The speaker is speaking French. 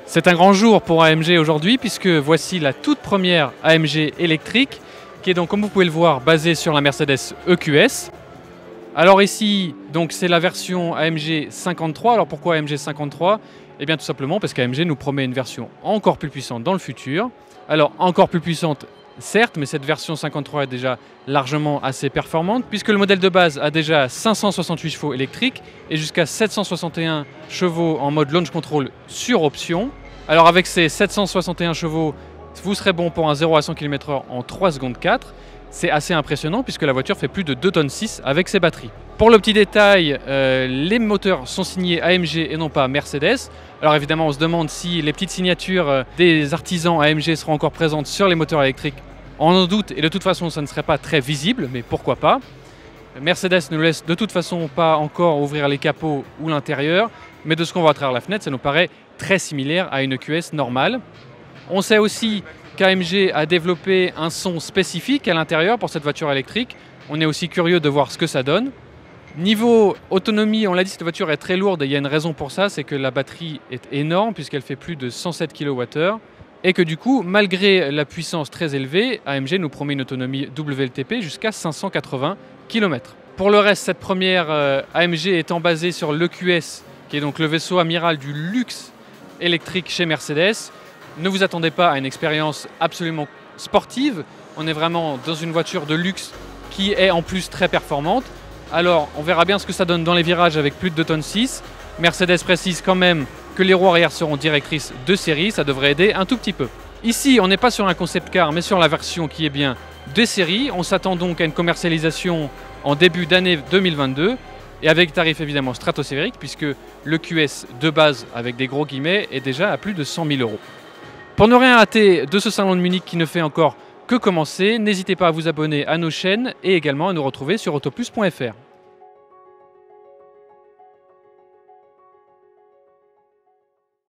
C'est un grand jour pour AMG aujourd'hui puisque voici la toute première AMG électrique qui est donc, comme vous pouvez le voir, basée sur la Mercedes EQS. Alors ici, donc c'est la version AMG 53. Alors pourquoi AMG 53 ? Eh bien tout simplement parce qu'AMG nous promet une version encore plus puissante dans le futur. Alors encore plus puissante, certes, mais cette version 53 est déjà largement assez performante puisque le modèle de base a déjà 568 chevaux électriques et jusqu'à 761 chevaux en mode launch control sur option. Alors avec ces 761 chevaux, vous serez bon pour un 0 à 100 km/h en 3 secondes 4. C'est assez impressionnant puisque la voiture fait plus de 2,6 tonnes avec ses batteries. Pour le petit détail, les moteurs sont signés AMG et non pas Mercedes. Alors évidemment, on se demande si les petites signatures des artisans AMG seront encore présentes sur les moteurs électriques. On en doute et de toute façon, ça ne serait pas très visible, mais pourquoi pas. Mercedes ne laisse de toute façon pas encore ouvrir les capots ou l'intérieur, mais de ce qu'on voit à travers la fenêtre, ça nous paraît très similaire à une EQS normale. On sait aussi qu'AMG a développé un son spécifique à l'intérieur pour cette voiture électrique. On est aussi curieux de voir ce que ça donne. Niveau autonomie, on l'a dit, cette voiture est très lourde et il y a une raison pour ça, c'est que la batterie est énorme puisqu'elle fait plus de 107 kWh et que du coup, malgré la puissance très élevée, AMG nous promet une autonomie WLTP jusqu'à 580 km. Pour le reste, cette première AMG étant basée sur l'EQS, qui est donc le vaisseau amiral du luxe électrique chez Mercedes. Ne vous attendez pas à une expérience absolument sportive. On est vraiment dans une voiture de luxe qui est en plus très performante. Alors, on verra bien ce que ça donne dans les virages avec plus de 2,6 tonnes. Mercedes précise quand même que les roues arrière seront directrices de série. Ça devrait aider un tout petit peu. Ici, on n'est pas sur un concept car, mais sur la version qui est bien de série. On s'attend donc à une commercialisation en début d'année 2022. Et avec tarif évidemment stratosphérique, puisque le QS de base, avec des gros guillemets, est déjà à plus de 100 000 €. Pour ne rien rater de ce salon de Munich qui ne fait encore que commencer, n'hésitez pas à vous abonner à nos chaînes et également à nous retrouver sur autoplus.fr.